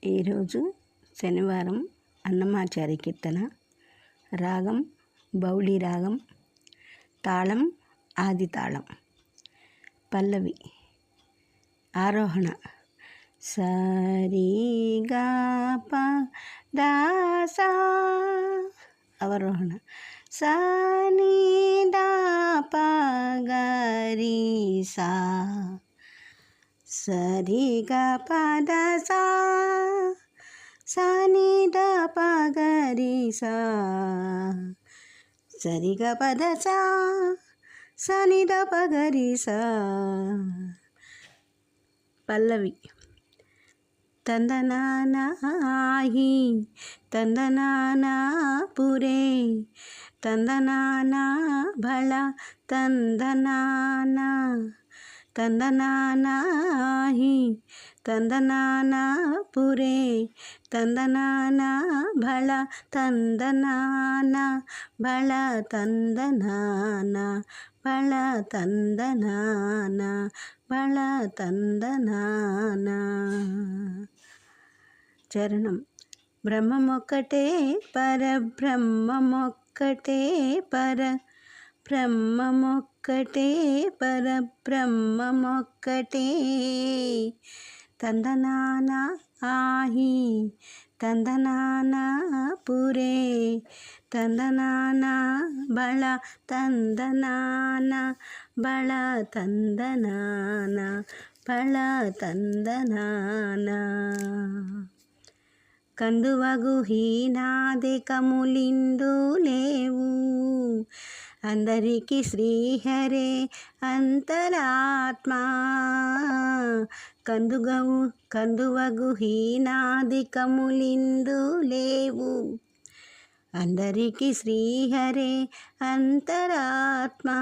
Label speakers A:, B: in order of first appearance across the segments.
A: ఈరోజు శనివారం అన్నమాచారి కీర్తన. రాగం బౌళి రాగం, తాళం ఆది తాళం. పల్లవి ఆరోహణ సరి గా ప ద సా. అవరోహణ స ని ద ప గ రి సా. సరి గ ప ద సా, సా ని ద ప గ రి సా. సరి గ ప ద సా, సా ని ద ప గ రి సా. పల్లవి తందనానాహి తందనానా పురే, తందనానా భళ తందనానా. తందనానాహి తందనానా పురే, తందనానా భళ తందనానా. భళ తందనానా, భళ తందనానా, భళ తందనానా. చరణం బ్రహ్మమొక్కటే పరబ్రహ్మమొక్కటే పరబ్రహ్మమొక్కటే పరబ్రహ్మమొక్కటే. తందనానా ఆహి తందనానా పురే, తందనానా భళ తందనానా. భళ తందనానా, భళ తందనానా. కందువగు హీనాదికములిందు లేవు, అందరికి శ్రీహరే అంతరాత్మా. కందువగు హీనాదికములిందు లేవు, అందరికి శ్రీహరే అంతరాత్మా.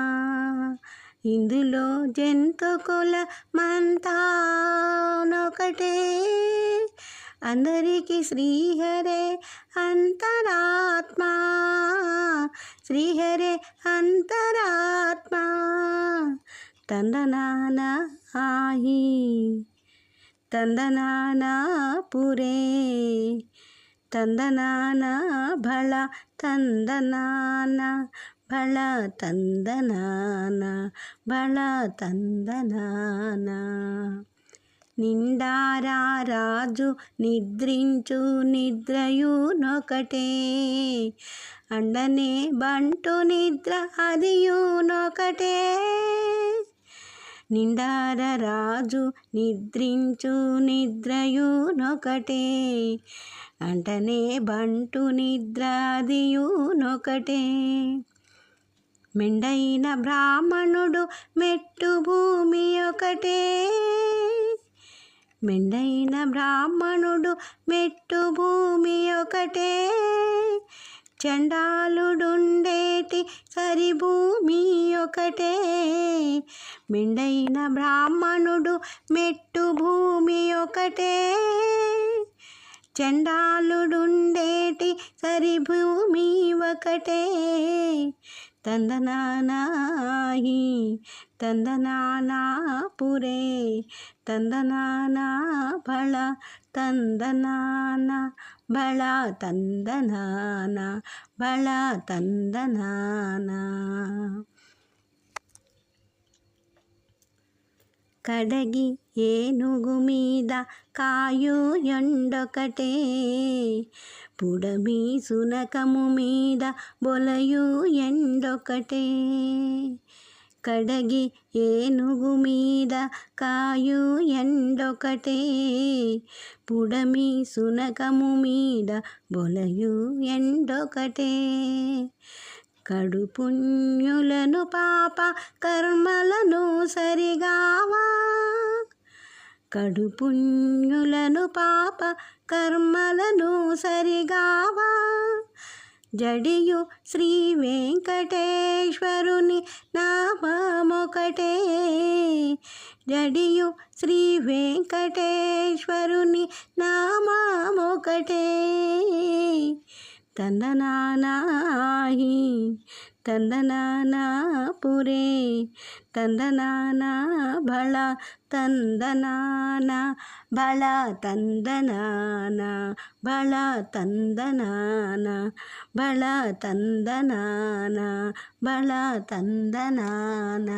A: ఇందులో జంతుకుల మంతానొకటే, అందరికి శ్రీహరే అంతరాత్మా. శ్రీహరే అంతరాత్మా. తందనానా ఆహి తందనానా పురే, తందనానా భళ తందనానా. భళ తందనానా, భళ తందనానా. నిండారా రాజు నిద్రించు నిద్రయునొకటే, అండనే బంటు నిద్ర అదియునొకటే. నిండార రాజు నిద్రించు నిద్రయునొకటే, అంటనే బంటు నిద్ర అదియునొకటే. మెండైన బ్రాహ్మణుడు మెట్టు భూమి ఒకటే, మెండైన బ్రాహ్మణుడు మెట్టు భూమి ఒకటే. చండాలుడుండేటి సరి భూమి ఒకటే, మెండైన బ్రాహ్మణుడు మెట్టు భూమి ఒకటే. చండాలుడుండేటి సరి భూమి ఒకటే. తందనానాహి తందనానా పురే, తందనానా భళ తందనానా. భళ తందనానా, భళ తందనానా. కడగి ఏనుగు మీద కాయు ఎండొకటే, పుడమి సునకము మీద బొలయు ఎండొకటే. కడగి ఏనుగు మీద కాయు ఎండొకటే, పుడమి సునకము మీద బొలయు ఎండొకటే. కడు పుణ్యులను పాప కర్మలను సరిగావా, కడు పుణ్యులను పాప కర్మలను సరిగావా. జడియు శ్రీ వెంకటేశ్వరుని నామమొకటే, జడియు శ్రీ వెంకటేశ్వరుని నామమొకటే. తందనానాహి ತಂದನಾನ ಪುರೇ ತಂದನಾನ ಬಳ ತಂದನಾನ ಬಳ ತಂದನಾನ ಬಳ ತಂದನಾನ ಬಳ ತಂದನಾನ ಬಳ ತಂದನಾನ.